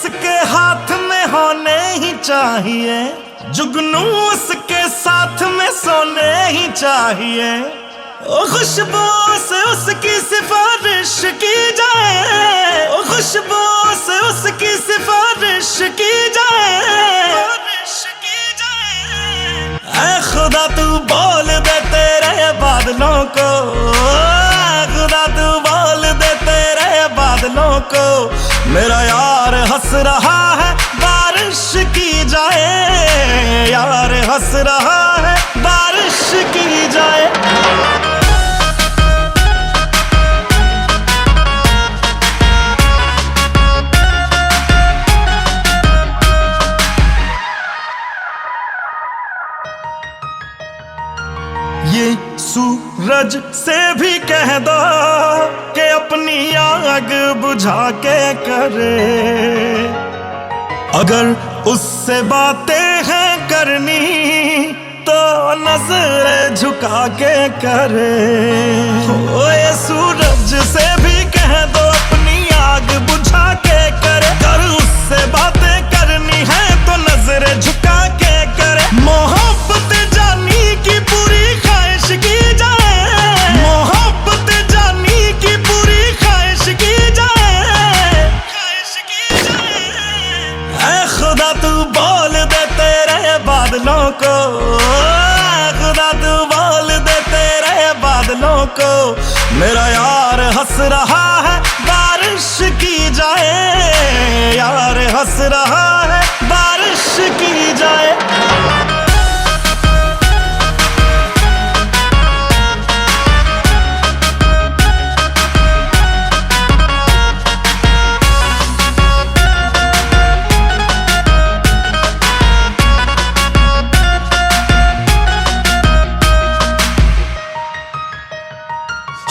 उसके हाथ में होने ही चाहिए, जुगनू उसके साथ में सोने ही चाहिए। ओ खुशबू से उसकी सिफारिश की जाए, ओ खुशबू से उसकी सिफारिश की जाए। ऐ खुदा तू बोल दे तेरे बादलों को, खुदा तू बोल दे तेरे बादलों को, मेरा यार हंस रहा है बारिश की जाए, यार हंस रहा है बारिश की जाए। ये सूरज से भी कह दो कि अपनी आग बुझा के करे, अगर उससे बातें हैं करनी तो नजर झुका के करे। ओ ये सूरज से भी कह दो अपनी आग बुझा के करे, अगर उससे बातें करनी है तो नजर झुका के करे। मोहब्बत जानी की पूरी ख्वाहिश की जाए, मोहब्बत जानी की पूरी ख्वाहिश की जाए, ख्वाहिश की जाए। ऐ खुदा तू बोल दे तेरे बादलों को, खुदा तू बोल दे तेरे बादलों को, मेरा यार हंस रहा है बारिश की जाए, यार हंस रहा है बारिश की जाए।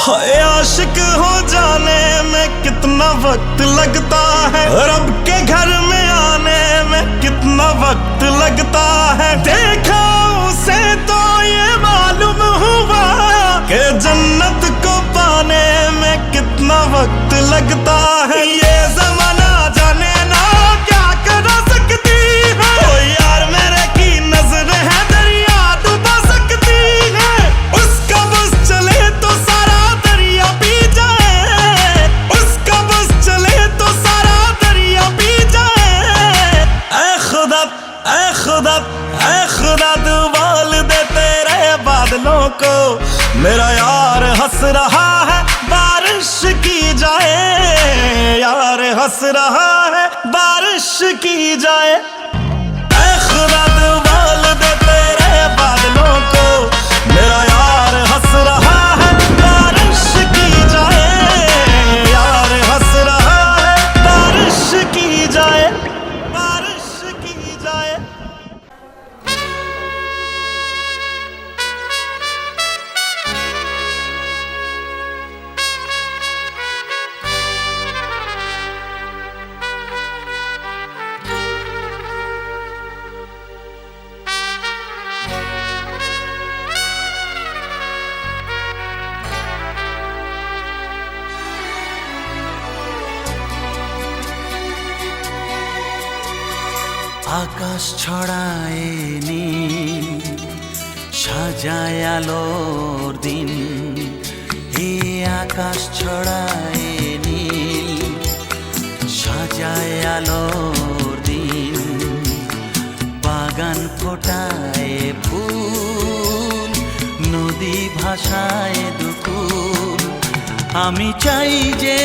हाय आशिक हो जाने में कितना वक्त लगता है, रब के घर में आने में कितना वक्त लगता है। देखा उसे तो ये मालूम हुआ कि जन्नत को पाने में कितना वक्त लगता है। ये जमाना जाने ना क्या करा सकती है, ओ यार मेरे की नजर है दरिया डुबा सकती है। उसका बस चले तो सारा दरिया पी जाए, उसका बस चले तो सारा दरिया पी जाए। ऐ खुदा ऐ खुदा ऐ खुदा तू बोल दे तेरे बादलों को, मेरा यार हंस रहा है बारिश की जाए, यार हंस रहा है बारिश की जाए। ऐ खुदा तू बोल दे तेरे बादलों को, मेरा यार हंस रहा है बारिश की जाए, यार हंस रहा है बारिश की जाए, बारिश की जाए। আকাশ ছড়ায় নীল, সাজায় আলোর দিন। এই আকাশ ছড়ায় নীল, সাজায় আলোর দিন। বাগান ফোটায় ফুল, নদী ভাসায় দুকুল। আমি চাই যে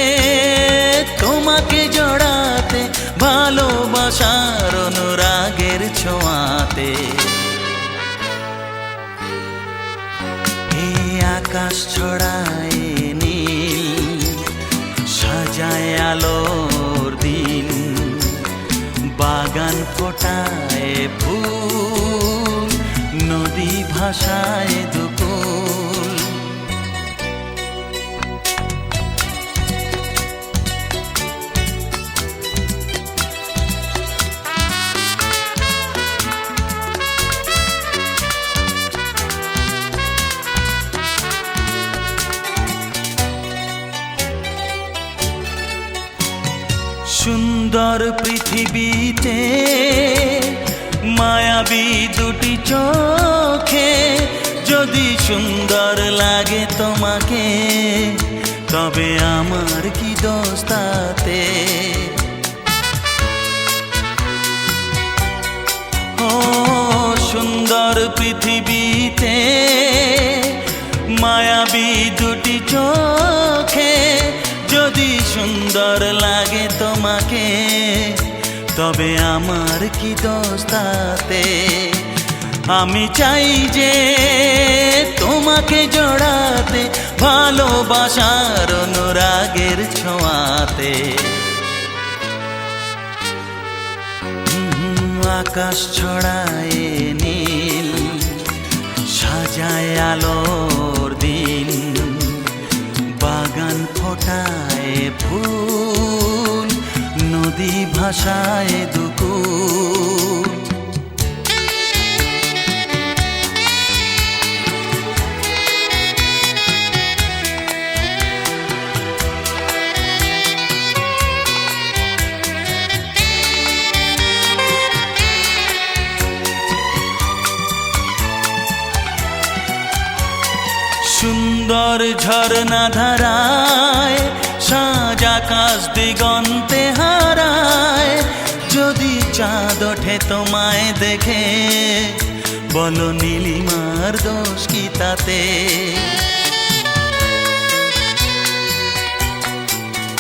তোমাকে জড়াতে, ভালোবাসার অনুরাগের ছোঁয়াতে। এই আকাশ ছড়ায় নীল, সাজায় আলোর দিন। বাগান ফোটায় ফুল, নদী ভাসায় দুকুল। সুন্দর সুন্দর পৃথিবীতে মায়াবী দুটি চোখে যদি সুন্দর লাগে তোমাকে, তবে আমার কি দোষ তাতে? ও সুন্দর পৃথিবীতে মায়াবী দুটি চোখে যদি সুন্দর লাগে তোমাকে, তবে আমার কি দোষ তাতে? আমি চাই যে তোমাকে জড়াতে, ভালোবাসার অনুরাগের ছোঁয়াতে। আকাশ ছড়ায় নীল, সাজায় আলোর দিন, বাগান ফোটায় ফুল, নদী ভাসায় দুকুল। সুন্দর ঝরনা ধারায় সাজ আকাশ দিগন্তে হারায়, যদি চাঁদ ওঠে তোমায় দেখে, বলো নীলিমার দোষ কি তাতে?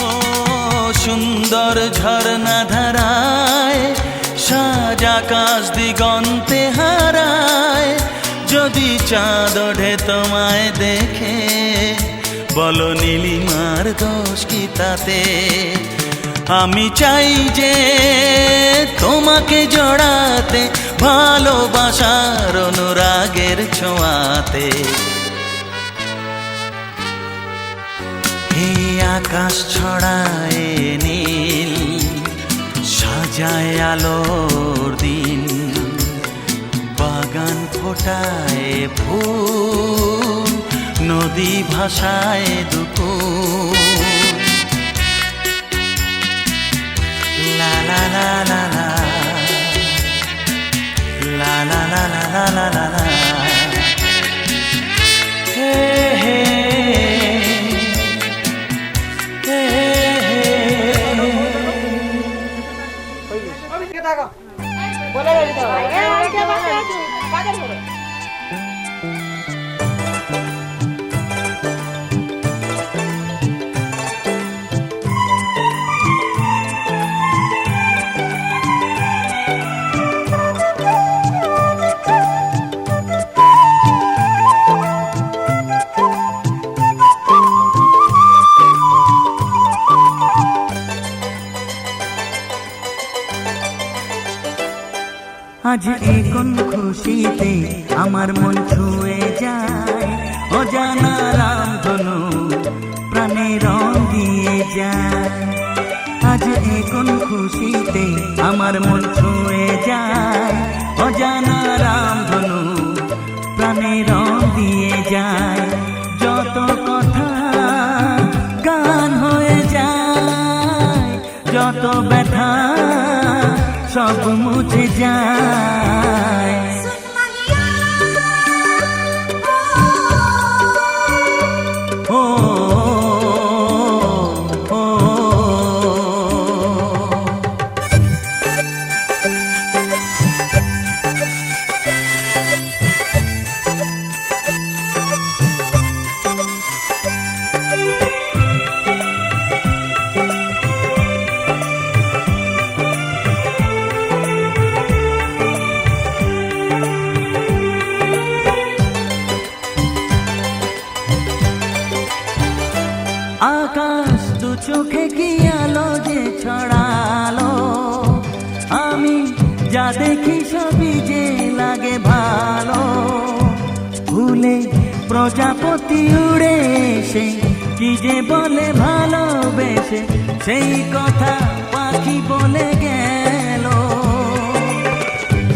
ও সুন্দর ঝরনা ধারায় সাজ আকাশ দিগন্তে হারায়, যদি চাঁদ ওঠে তোমায় দেখে, বলো নীলিমার দোষ কি তাতে? আমি চাই যে তোমাকে জড়াতে, ভালোবাসার অনুরাগের ছোঁয়াতে। এই আকাশ ছড়ায় নীল, সাজায় আলোর দিন, বাগান ফোটায় ফুল, নদী ভাসায় দুকুল। লা লা লা লা লা, লা লা লা লা লা লা লা, হে হে হে আজ এখন খুশিতে আমার মন ছুঁয়ে যায়, অজানা রামধনু প্রাণে রং দিয়ে যায়। আজ এখন খুশিতে আমার মন ছুঁয়ে যায়, অজানা রামধনু প্রাণে রং দিয়ে যায়। যত কথা গান হয়ে যায়, যত ব্যথা সব মুছে যায়। ও ও আকাশ দু চোখে কি আলো যে ছড়ালো, আমি যা দেখি সবই যে লাগে ভালো। ভুলে প্রজাপতি উড়ে এসে কি যে বলে ভালোবেসে, সেই কথা পাখি বলে গেল,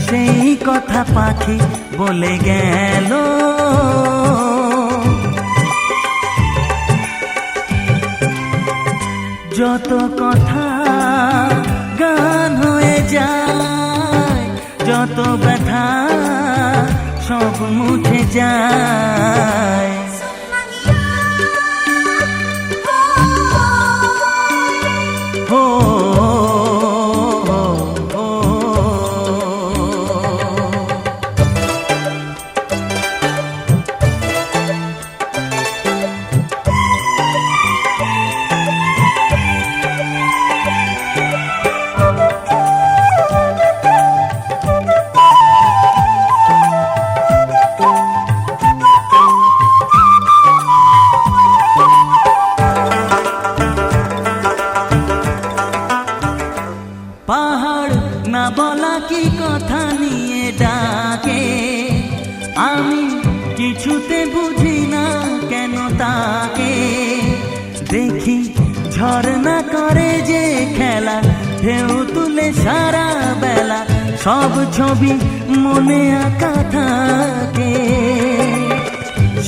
সেই কথা পাখি বলে গেল। যত কথা গান হয়ে যায়, যত ব্যথা সব মুছে যায়। ও পাহাড় না বলা কি কথা নিয়ে ডাকে, আমি কিছুতে বুঝি না কেন তাকে। দেখি ঝর্ণা করে যে খেলা, ঢেউ তুলে সারা বেলা, সব ছবি মনে আঁকা থাকে,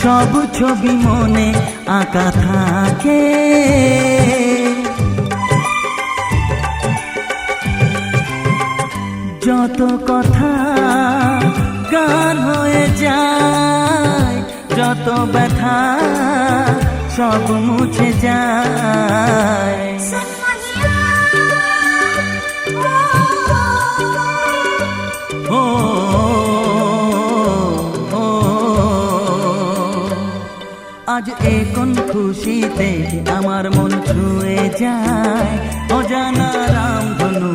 সব ছবি মনে আঁকা থাকে। যত কথা গান হয়ে যায়, যত ব্যথা সব মুছে যায়। ও আজ এ কোন খুশিতে আমার মন ছুঁয়ে যায়, অজানা রামধনু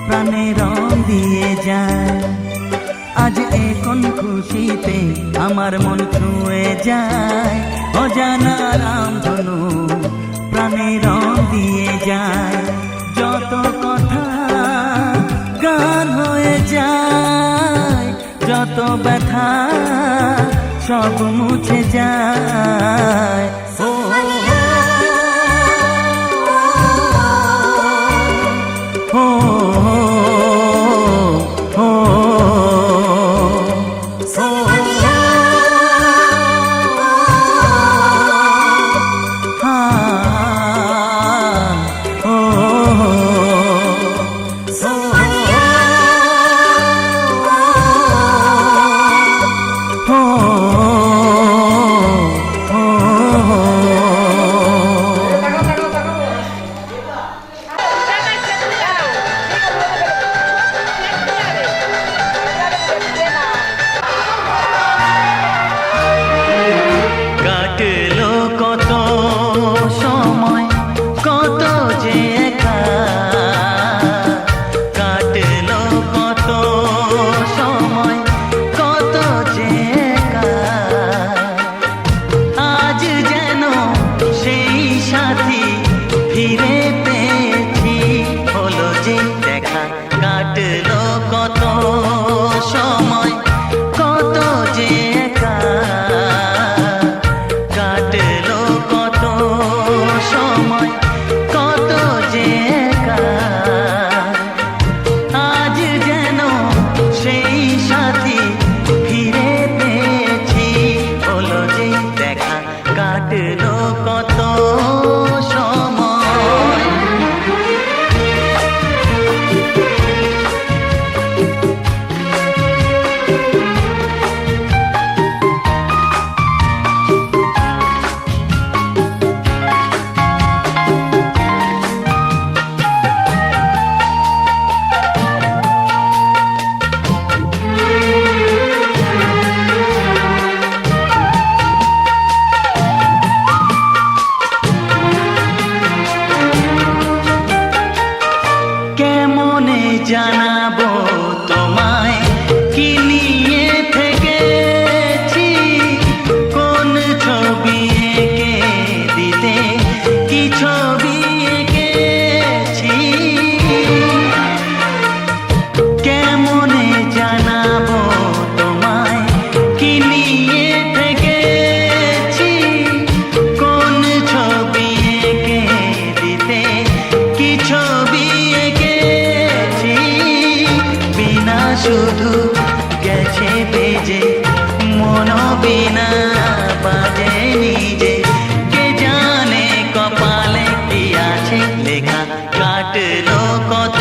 প্রাণে রং দিয়ে যায়। আজ এ কোন খুশিতে আমার মন ছুঁয়ে যায়, অজানা রামধনু প্রাণে রং দিয়ে যায়। যত কথা গান হয়ে যায়, যত ব্যথা সব মুছে যায়। ও ফিরে পেয়েছি, হলো যে দেখা, কাটলো কত সময়, কত যে একা, কাটলো কত সময়, কত যে একা। আজ যেন সেই সাথী ফিরে পেয়েছি, হলো যে দেখা, কাটলো কত জানাবো তোমায় কি নিয়ে থেকেছি, কোন ছবি এঁকে দিতে, কি ছবি এঁকেছি। কেমনে জানাবো তোমায় কি নিয়ে থেকেছি, কোন ছবি এঁকে দিতে, কি ছবি শুধু গেছে বেজে মন বিনা বাজে নিজে, কে জানে কপালে কি আছে লেখা, কাটলো কত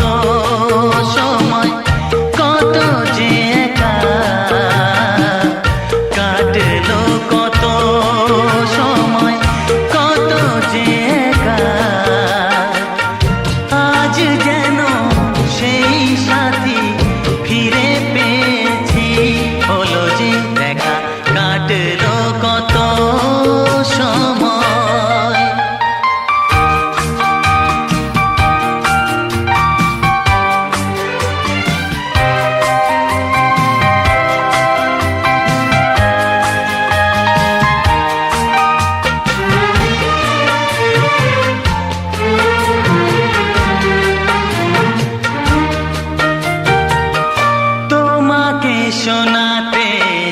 শোনাতে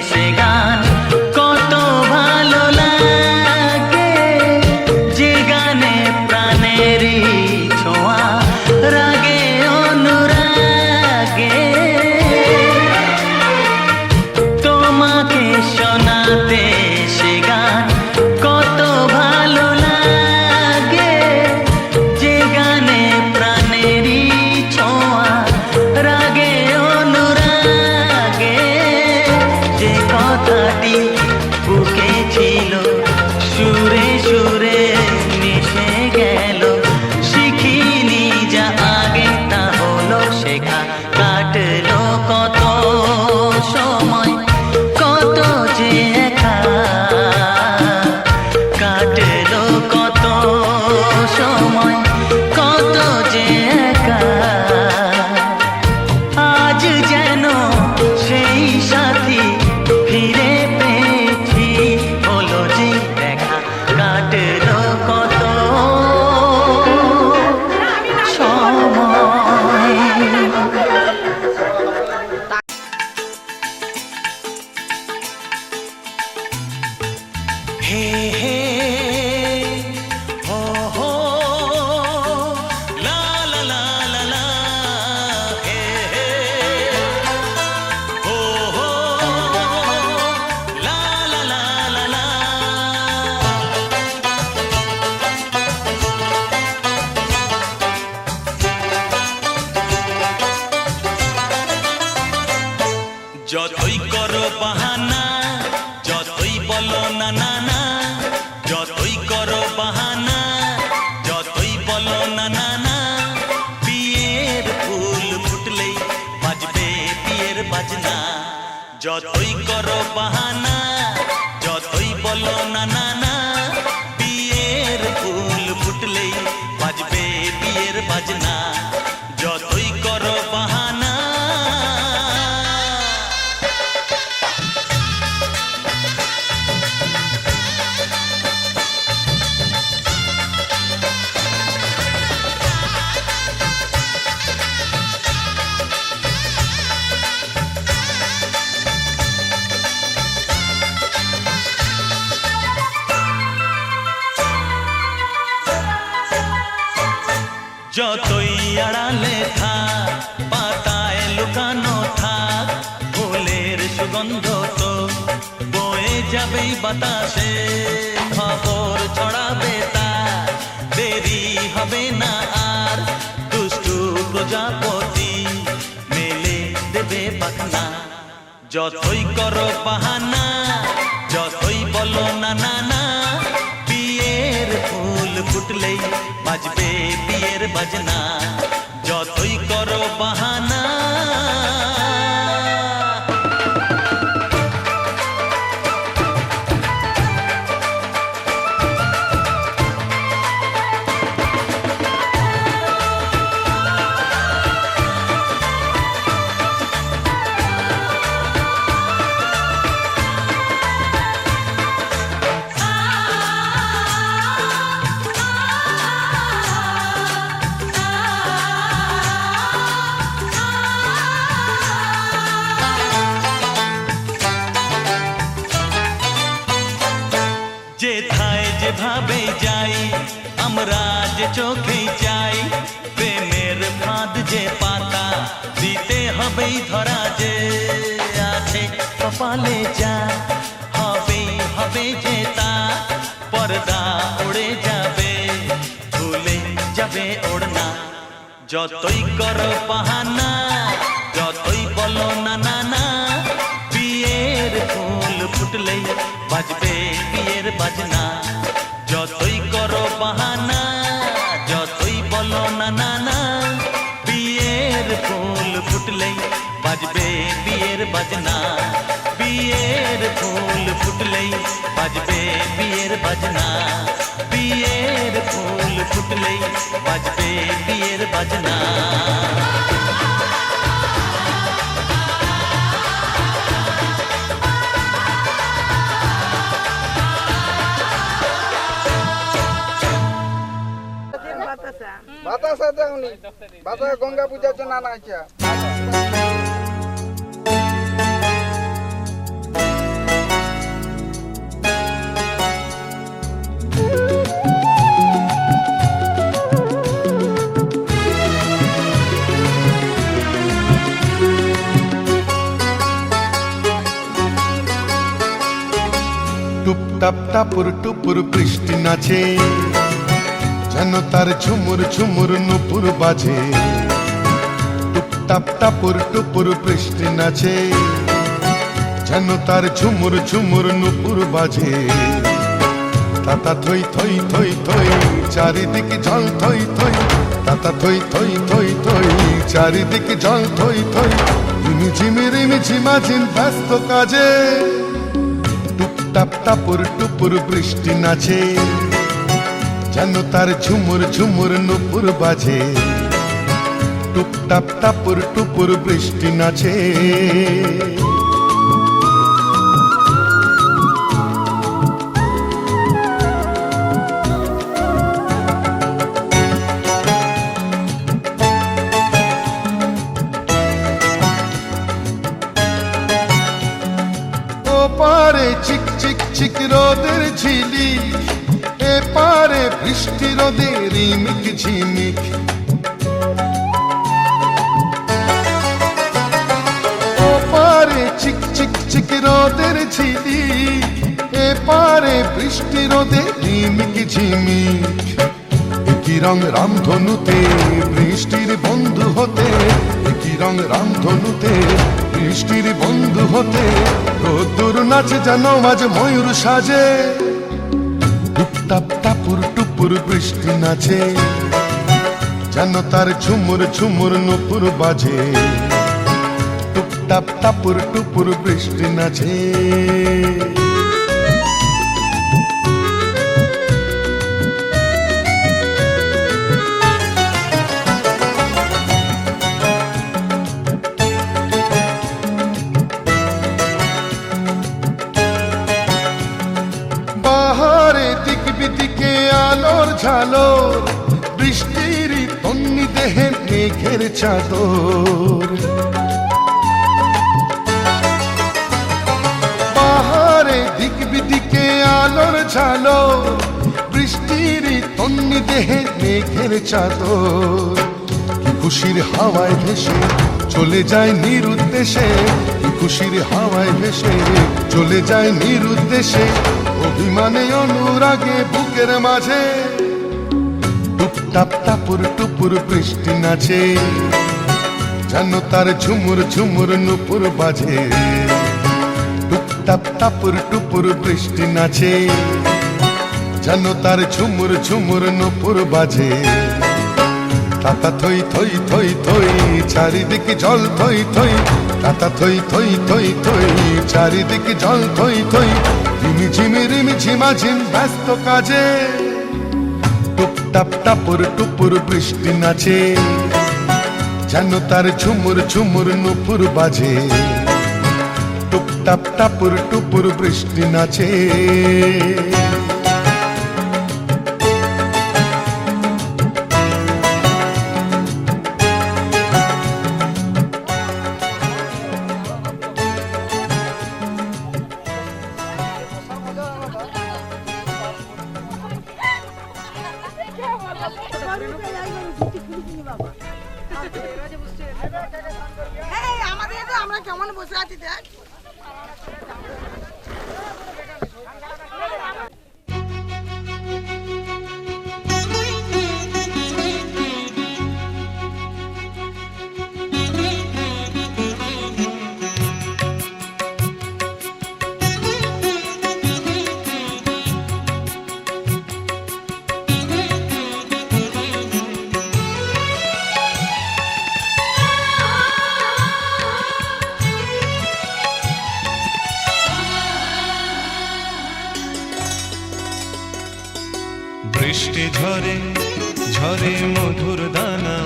সে গান কত ভালো লাগে, যে গানে প্রাণেরই ছোঁয়া রাগে অনুরাগে। তোমাকে শোনাতে সে গান কত ভালো লাগে, যে গানে প্রাণেরই ছোঁয়া রাগে অনুরাগে। যে কথাটি বুকে ছিল সুরে সুরে মিশে গেল, শিখিনি যা আগে তা হলো শেখা। কাটলো কত সময় কত যে একা, কাটলো কত সময় কত যে একা। আজ যেন সেই সাথী ফিরে পেয়েছি, হলো যে দেখা। কাটলো কত সময়। হে হে হো হো লা লা লা লা লা, হে হে হো হো লা লা লা লা লা। যতই করো বাহানা, যতই বলো না না না, যতই করো বাহানা, যতই বলো না না না, বিয়ের ফুল ফুটলেই বাজবে বিয়ের বাজনা। যতই করো বাহানা, যতই বলো না না না, বিয়ের ফুল ফুটলেই বাজবে বিয়ের বাজনা। যতই করো বাহানা। যতই আড়ালে থাক, পাতায় লুকানো থাক, ফুলের সুগন্ধ তো বয়ে যাবেই বাতাসে। খবর ছড়াবে তার, দেরি হবে না আর, দুষ্টু প্রজাপতি মেলে দেবে পাখনা। যতই করো বাহানা, যতই বলো না না না, বিয়ের ফুল ফুটলেই বাজবে বিয়ের বাজনা। যতই করো বাহানা। যেথায় যেভাবে যাই আমরা যে চোখেই চাই, প্রেমের ফাঁদ যে পাতা দিতে হবেই ধরা। যে আছে কপালে যা হবেই হবে যে তা, পর্দা উড়ে যাবে ভুলে যাবে ওড়না। যতই করো বাহানা, যতই বলো না না না, বিয়ের ফুল ফুটলেই বাজবে বিয়ের বাজনা। যতই করো বাহানা, যতই বলো না না না, বিয়ের ফুল ফুটলেই বাজবে বিয়ের বাজনা। বিয়ের ফুল ফুটলেই বাজবে বিয়ের বাজনা। বিয়ের ফুল ফুটলেই বাজবে বিয়ের বাজনা। বাতাসা দেওনি, বাতাসা গঙ্গা পূজার জন্য আনা হয়েছে। টুপটাপ টাপুর টুপুর বৃষ্টি নাচে, যেন তার ঝুমুর ঝুমুর নুপুর বাজে। টুপটাপ টাপুর টুপুর বৃষ্টি নাচে, যেন তার ঝুমুর ঝুমুর নুপুর বাজে। তাতা থই থই থই থই চারিদিকে জল থই থই, তাতা থই থই থই থই চারিদিকে জল থই থই। রিমিঝিমি রিমিঝিমাঝিম ব্যস্ত কাজে, টুপটাপ টাপুর টুপুর বৃষ্টি নাচে, যেন তার ঝুমুর ঝুমুর নুপুর বাজে। টুপটাপ টাপুর টুপুর বৃষ্টি নাচে। পারে চিক চিক চিক রোদের ঝিলি, এ পারে বৃষ্টি রোদের রিমিক ঝিমিক। ও পারে চিক চিক চিক রোদের ঝিলি, এ পারে বৃষ্টি রোদের রিমিক ঝিমিক। একই রং রামধনুতে বৃষ্টির বন্ধু হতে, একই রং রামধনুতে বৃষ্টির বন্ধু হতে। রোদ্দুর নাচে যেন আজ ময়ূর সাজে, টুপটাপ টাপুর টুপুর বৃষ্টি নাচে, যেন তার ঝুমুর ঝুমুর নুপুর বাজে। টুপটাপ টাপুর টুপুর বৃষ্টি নাচে। বাহারে দিক বিদিকে আলোর ঝালর, বৃষ্টির তন্নি দেহে মেঘের চাদর। বাহারে দিক বিদিকে আলোর ঝালর, বৃষ্টির তন্নি দেহে মেঘের চাদর। খুশির হাওয়ায় ভেসে চলে যায় নিরুদ্দেশে, খুশির হাওয়ায় ভেসে চলে যায় নিরুদ্দেশে। অভিমানে অনুরাগে বুকের মাঝে, টুপটাপ টাপুর টুপুর বৃষ্টি নাচে, যেন তার ঝুমুর ঝুমুর নুপুর বাজে। টুপটাপ টাপুর টুপুর বৃষ্টি নাচে, যেন তার ঝুমুর ঝুমুর নুপুর বাজে। তাতা থই থই থই থই চারিদিকে জল থই থই, তাতা থই থই থই থই চারিদিকে জল থই থই। রিমিঝিমি রিমিঝিমাঝিম ব্যস্ত কাজে, টুপটাপ টাপুর টুপুর বৃষ্টি নাচে, যেন তার ঝুমুর ঝুমুর নুপুর বাজে। টুপটাপ টাপুর টুপুর বৃষ্টি নাচে। আমরা কেমন বসে আছি দেখ। বৃষ্টি ঝরে ঝরে মধুর দানা,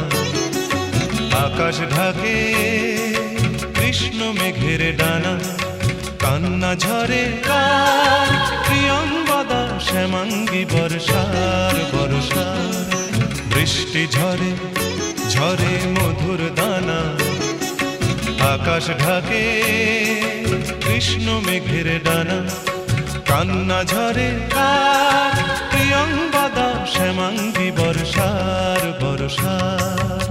আকাশ ঢাকে কৃষ্ণ মেঘের ডানা। কান্না ঝরে কার প্রিয়ঙ্গদা শ্যামাঙ্গী বর্ষার বর্ষার। বৃষ্টি ঝরে ঝরে মধুর দানা, আকাশ ঢাকে কৃষ্ণ মেঘের ডানা। কান্না ঝরে কার প্রিয়ঙ্গদা শ্যামাঙ্গী বর্ষার বর্ষার।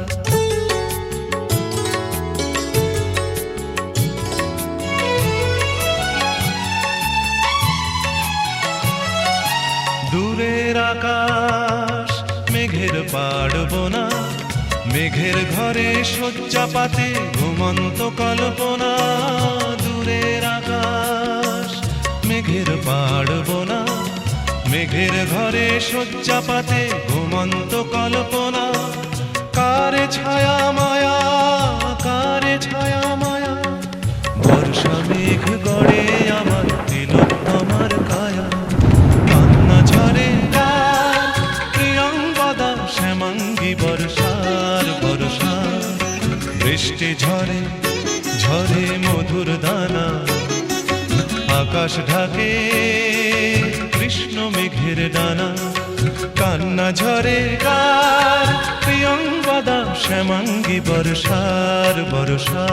মেঘের ঘরে শয্যা পাতে ঘুমন্ত কল্পনা, দূরের আকাশ মেঘের পাড়বো না। মেঘের ঘরে শয্যা পাতে ঘুমন্ত কল্পনা, কারে ছায়া মায়া, কারে ছায়া মায়া। বর্ষা মেঘ গড়ে আমার তিলক আমার কায়া, কান্না ঝরে কার প্রিয়ঙ্গদা শ্যামাঙ্গী বর্ষার বর্ষা। বৃষ্টি ঝরে ঝরে মধুর দানা, আকাশ ঢাকে কৃষ্ণ মেঘের ডানা। কান্না ঝরে কার প্রিয়ঙ্গদা শ্যামাঙ্গী বর্ষার বর্ষা।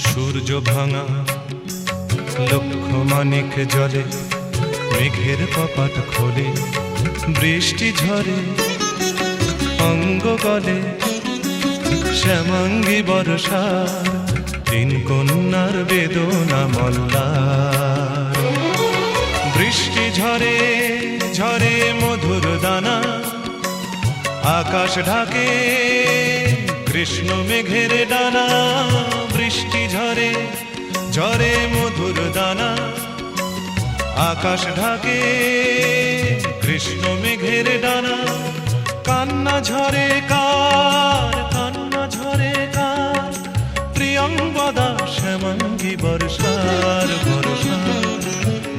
সূর্য ভাঙা লক্ষ মানিক জলে, মেঘের কপাট খোলে বৃষ্টি ঝরে অঙ্গ গলে। শ্যামাঙ্গী বর্ষা তিন কন্যার বেদনা মল্লার। বৃষ্টি ঝরে ঝরে মধুর দানা, আকাশ ঢাকে কৃষ্ণ মেঘের ডানা। বৃষ্টি ঝরে ঝরে মধুর দানা, আকাশ ঢাকে কৃষ্ণ মেঘের ডানা। কান্না ঝরে কার, কান্না ঝরে কার প্রিয়ঙ্গদা শ্যামাঙ্গী বর্ষার বর্ষা।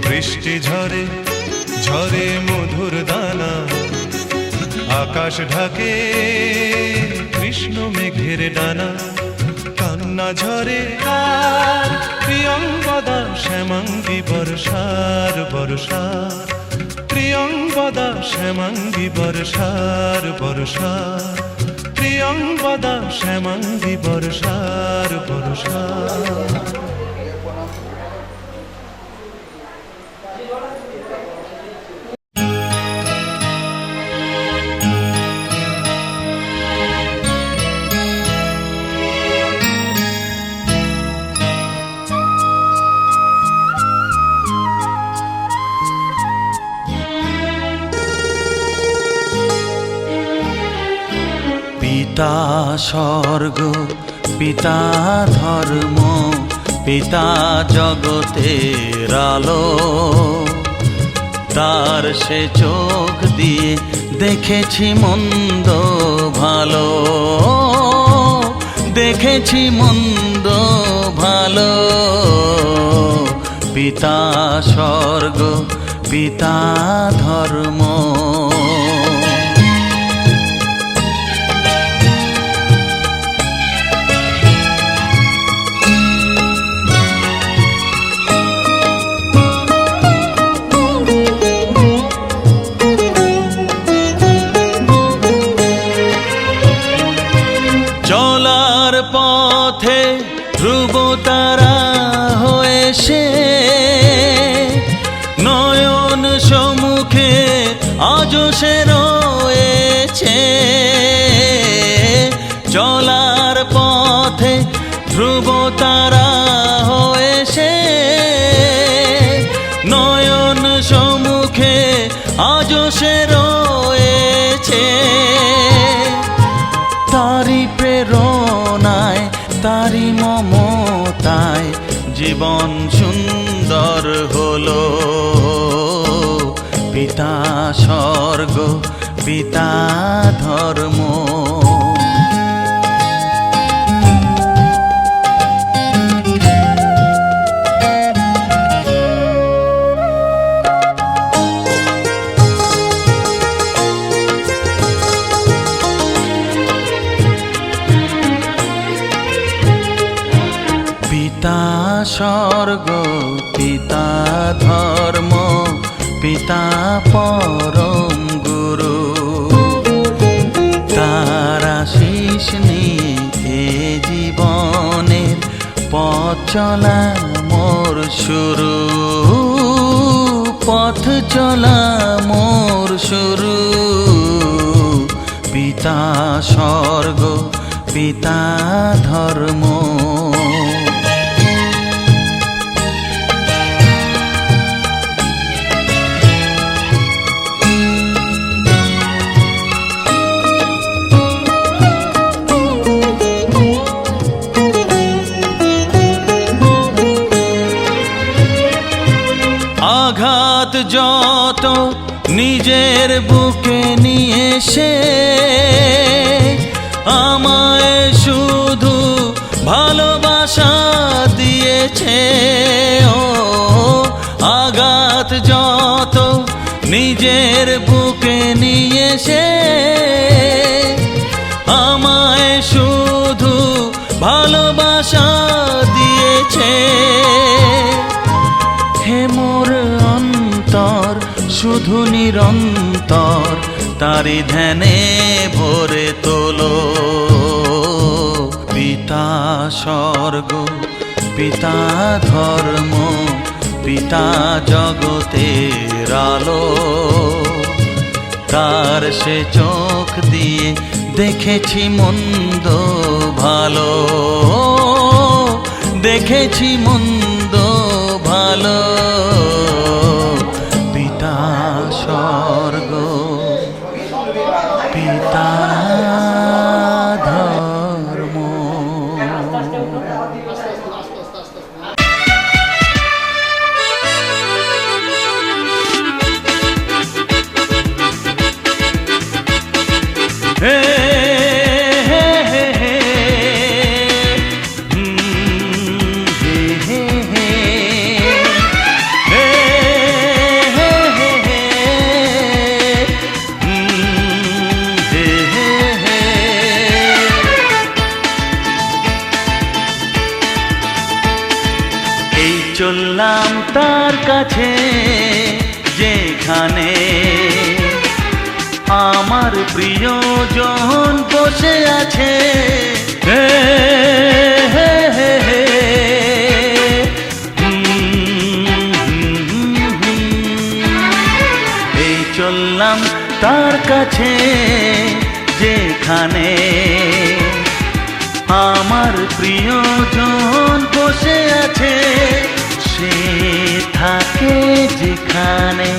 বৃষ্টি ঝরে ঝরে মধুর দানা, আকাশ ঢাকে কৃষ্ণ মেঘের ডানা। কান্না ঝরে কার প্রিয়ঙ্গদা শ্যামাঙ্গী বর্ষার বর্ষা। প্রিয়ঙ্গদা শ্যামাঙ্গী বর্ষার বর্ষা। প্রিয়ঙ্গদা শ্যামাঙ্গী বর্ষার বর্ষা। পিতা স্বর্গ, পিতা ধর্ম, পিতা জগতের আলো। তার সে চোখ দিয়ে দেখেছি মন্দ ভালো, দেখেছি মন্দ ভালো। পিতা স্বর্গ, পিতা ধর্ম। চলার পথে ধ্রুব তারা হয়ে সে, নয়ন সম্মুখে আজ সে রয়েছে। চলার পথে ধ্রুব তারা হয়ে সে, নয়ন সম্মুখে আজ সে রয়েছে। তারি প্রেরণায়, তারি মমতায় জীবন সুন্দর হলো। পিতা স্বর্গ, পিতা ধর্ম। পিতা স্বর্গ, পিতা ধর্ম, পিতা পরম গুরু। তার আশীষ নিয়ে জীবনের পথ চলা মোর শুরু, পথ চলা মোর শুরু, পিতা স্বর্গ পিতা ধর্ম। আঘাত যত নিজের বুকে নিয়ে সে আমায় শুধু ভালোবাসা দিয়েছে। ও আঘাত যত নিজের বুকে নিয়ে সে আমায় শুধু ভালোবাসা দিয়েছে। হে মোর অন্তর শুধু নিরন্তর তারি ধ্যানে ভরে তোলো। পিতা স্বর্গ পিতা ধর্ম পিতা জগতের আলো। তার সে চোখ দিয়ে দেখেছি মন্দ ভালো, দেখেছি মন্দ ভালো। পিতা স্বর্গ পিতা ধর্ম। হে হে হে হে হে হে হে এই চললাম তার কাছে যেখানে আমার প্রিয়জন বসে আছে। হে হে হে হে এই চললাম তার কাছে যেখানে আমার প্রিয়জন বসে আছে। সে থাকে যেখানে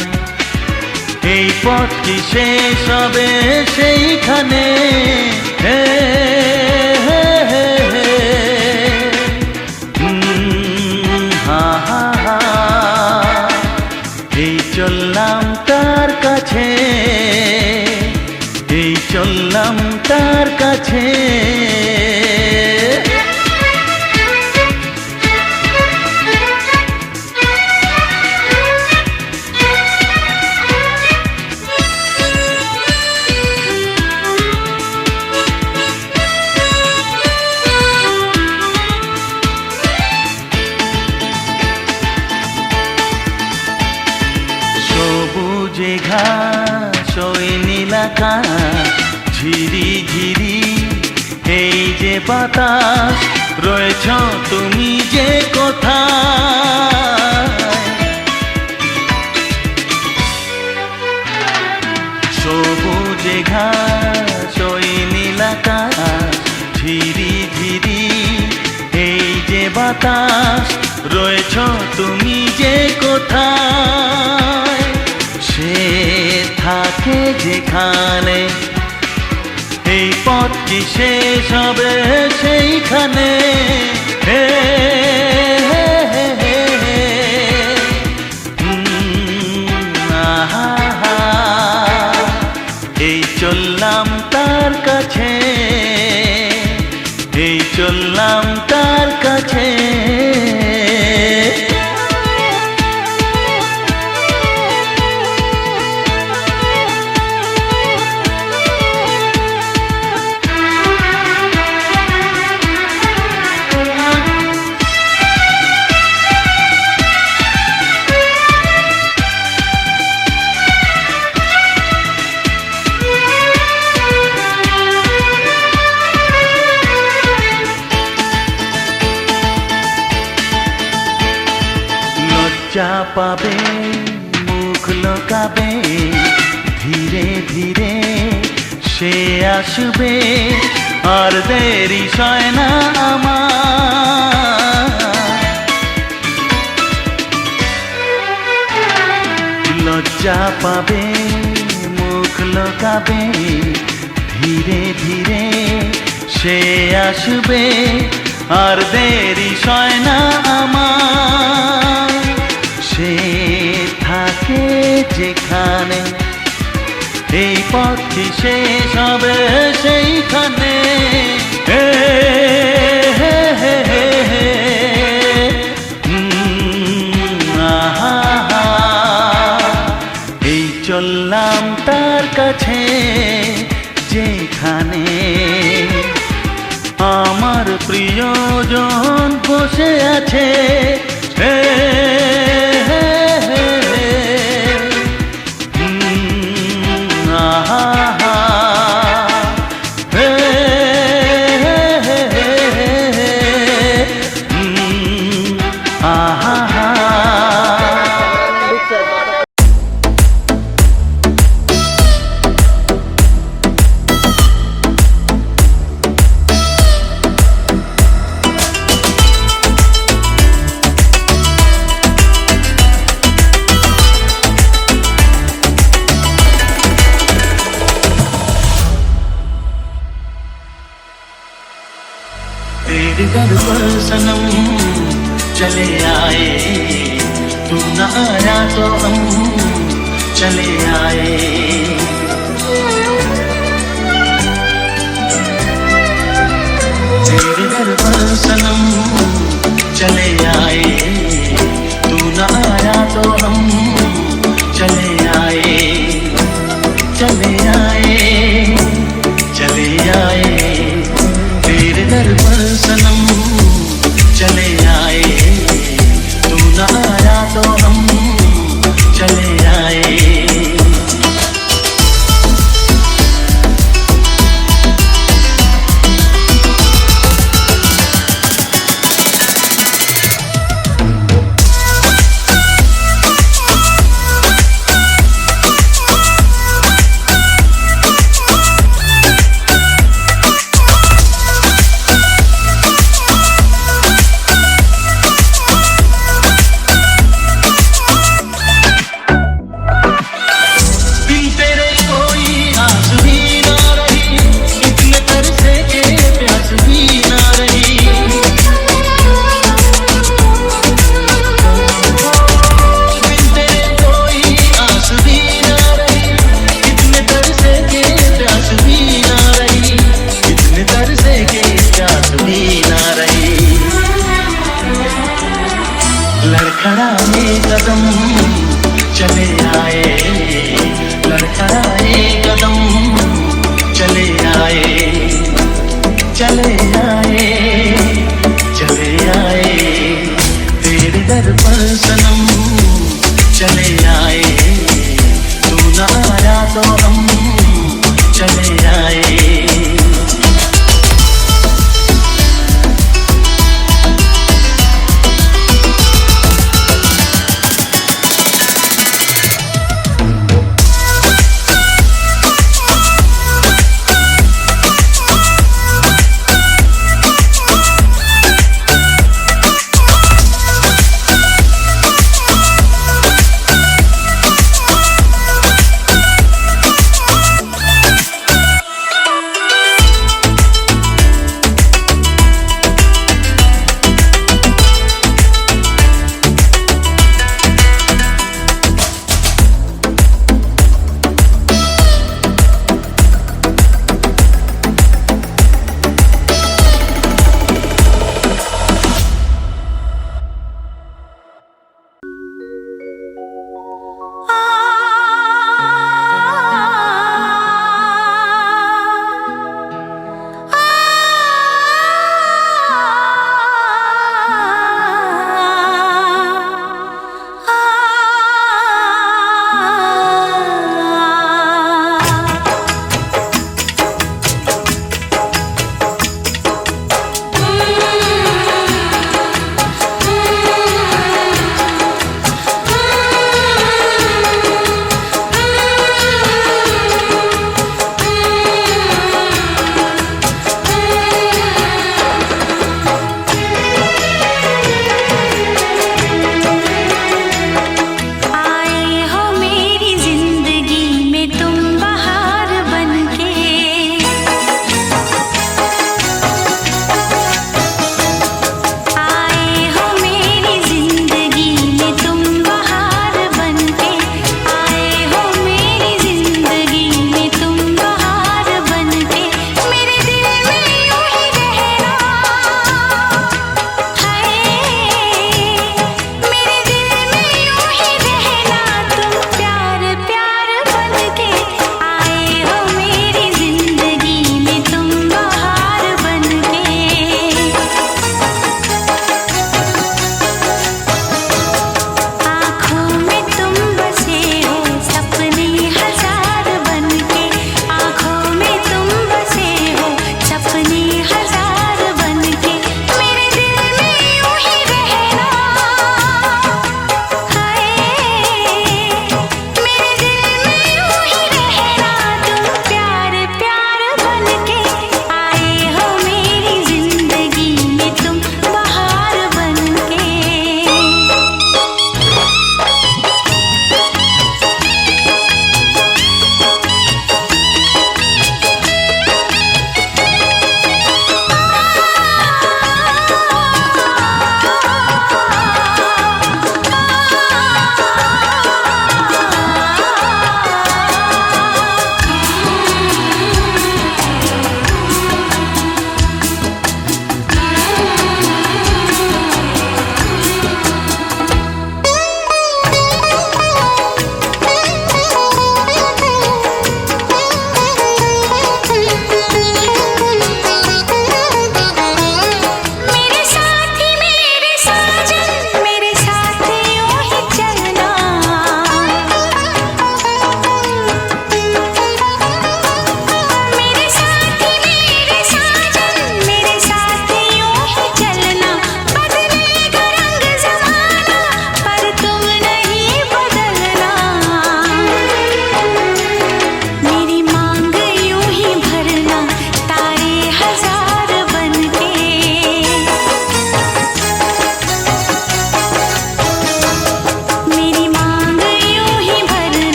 এই পথ কি শেষ হবে সেইখানে। হে হে হে হে হা হা হা এই চললাম তার কাছে, এই চললাম তার কাছে। সবুজে ঘাস ওই নীল আকাশ ঝিরি ঝিরি এই যে বাতাস রয়েছ তুমি যে কোথায়। সবুজে ঘাস ওই নীল আকাশ ঝিরি ঝিরি এই যে বাতাস রয়েছ তুমি যে কোথায়। সে থাকে যেখানে এই পথ কি শেষ হবে সেইখানে। হে হে হে হে হে আহা হা এই চললাম তার কাছে, এই চললাম তার কাছে। লজ্জা পাবে মুখ লোকাবে, সে আসবে আর দেরি সয় না আমার লজ্জা পাবে মুখ লোকাবে ধীরে ধীরে সে আসবে আর দেরি সয় না আমার সে থাকে যেখানে এই পথটি শেষ হবে সেইখানে এই চললাম তার কাছে যেখানে আমার প্রিয়জন বসে আছে तेरे दर पर सनम चले आए तू न आया तो हम चले आए तेरे दर पर सनम चले आए तू न आया तो हम चले आए चले आए चले आए तेरे दर पर सनम चले आए तू न आया तो हम चले आए लड़खड़ाए कदम चले आए लड़खड़ाए कदम चले आए चले आए चले आए तेरे दर पर सनम चले आए तू न आया तो हम चले आए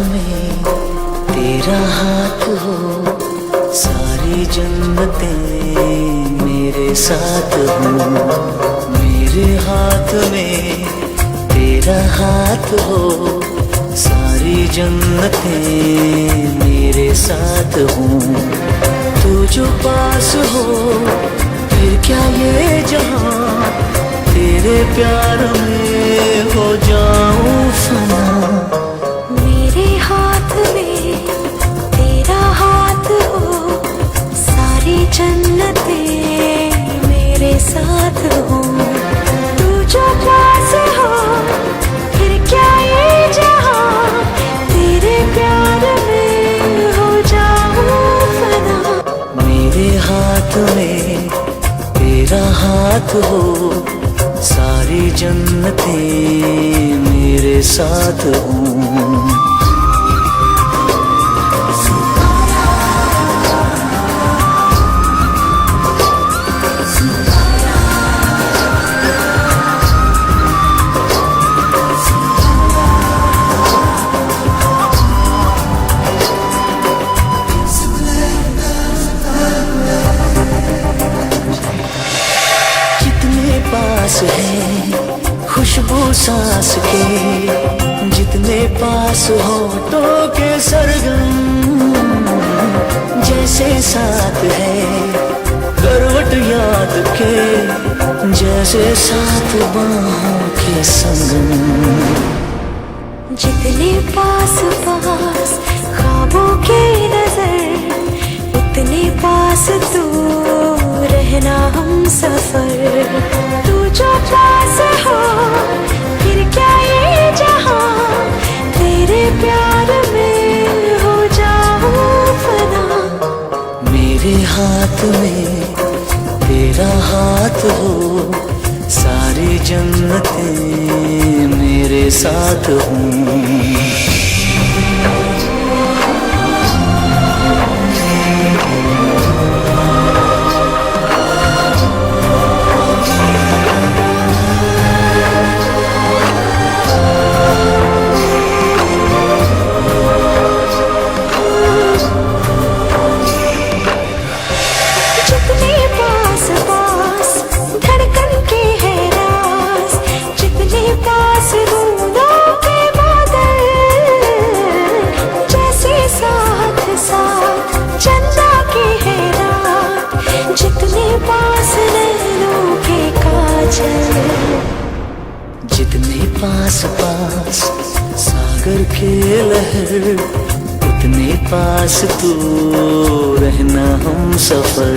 में तेरा हाथ हो, सारी जन्नतें मेरे साथ हो। मेरे हाथ में तेरा हाथ हो, सारी जन्नतें मेरे साथ हो। तू जो पास हो फिर क्या ये जहां, तेरे प्यार में हो जाऊं फना। मेरे हाथ में तेरा हाथ हो, सारी जन्नतें मेरे साथ हो। तू जो पास हो फिर क्या ये जहां, तेरे प्यार में हो जाऊं फना। मेरे हाथ में तेरा हाथ हो, सारी जन्नतें मेरे साथ हों। पास है खुशबू सांस के, जितने पास होठों के सरगम, जैसे साथ है करवट याद के, जैसे साथ बाहों के संगम। जितने पास पास ख्वाबों की नजर, उतने पास तू रहना हम सफर। तू जो पास हो फिर क्या ये जहां, तेरे प्यार में हो जाऊं फना। मेरे हाथ में तेरा हाथ हो, सारी जन्नतें मेरे साथ हों। जितने पास पास सागर के लहर, उतने पास तू रहना हम सफर।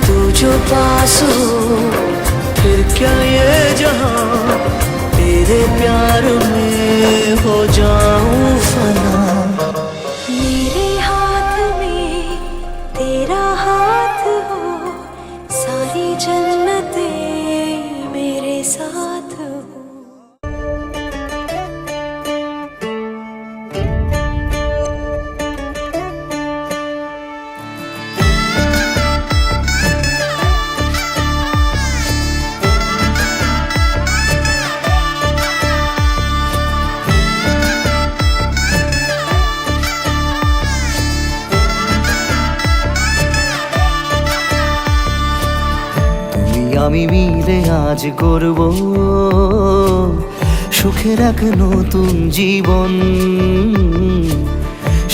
तू जो पास हो फिर क्या ये जहां, तेरे प्यार में हो जाऊं फना। मेरे हाथ में तेरा हाथ हो, सारी जन्नतें मेरे साथ हो। আমি মিলে আজ গড়ব সুখের এক নতুন জীবন।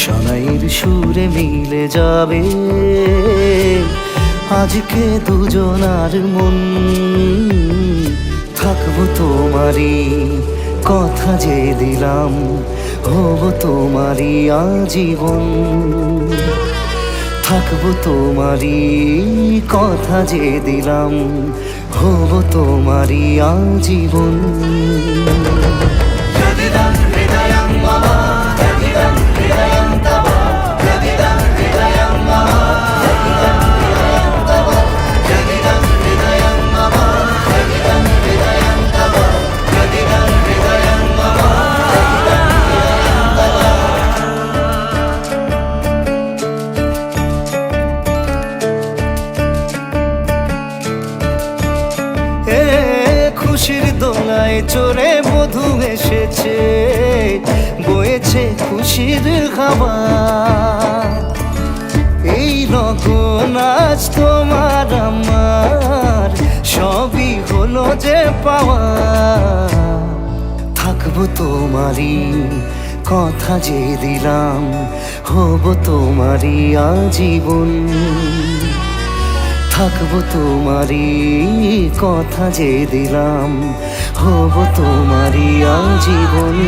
শোনাইয়ের সুরে মিলে যাবে আজকে দুজনার মন। থাকবো তোমারই কথা যে দিলাম, হব তোমারই আজীবন। থাকবো তোমারই কথা যে দিলাম, হব তোমারই আজীবন। খুশির দোলায় চড়ে মধু খুশির খাবার। এই লগন আজ তোমার আমার সবই হলো যে পাওয়া। থাকবো তোমারই কথা যে দিলাম, হব তোমারই আজীবন। থাকবো তোমারই কথা যে দিলাম, হব তোমারই আজীবন।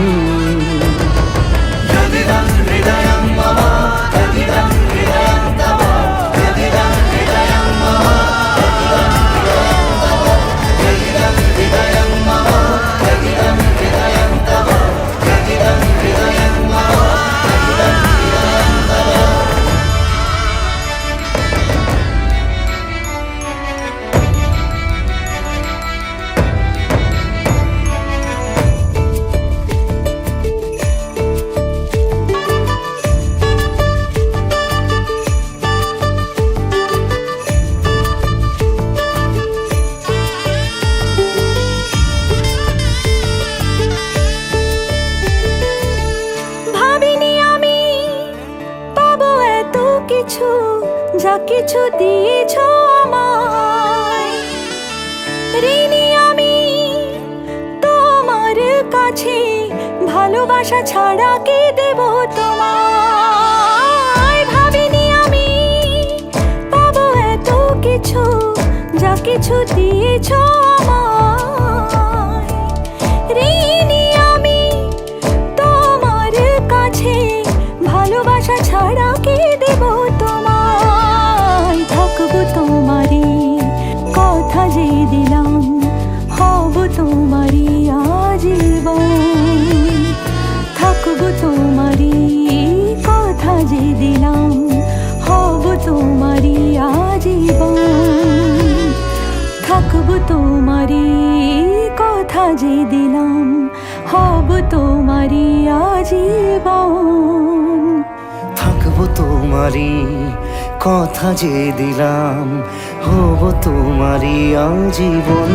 যা কিছু দিয়েছ আমায়, ঋণী আমি তোমার কাছে। ভালোবাসা ছাড়া কি দেব তোমায়? ভাবিনি আমি পাবো এত কিছু, যা কিছু দিয়েছ আমায়। ঋণী আমি তোমার কাছে, ভালোবাসা ছাড়া কি দেব তোমায়? থাকবো তোমারই কথা যে দিলাম, হব তোমারই আজীবন। থাকবো তোমারই কথা যে দিলাম, হব তোমারই আজীবন। থাকবো তোমারই কথা যে দিলাম, হব তোমারই আজীবন। থাকবো তোমারই কথা যে দিলাম, হব তোমারই আজীবন।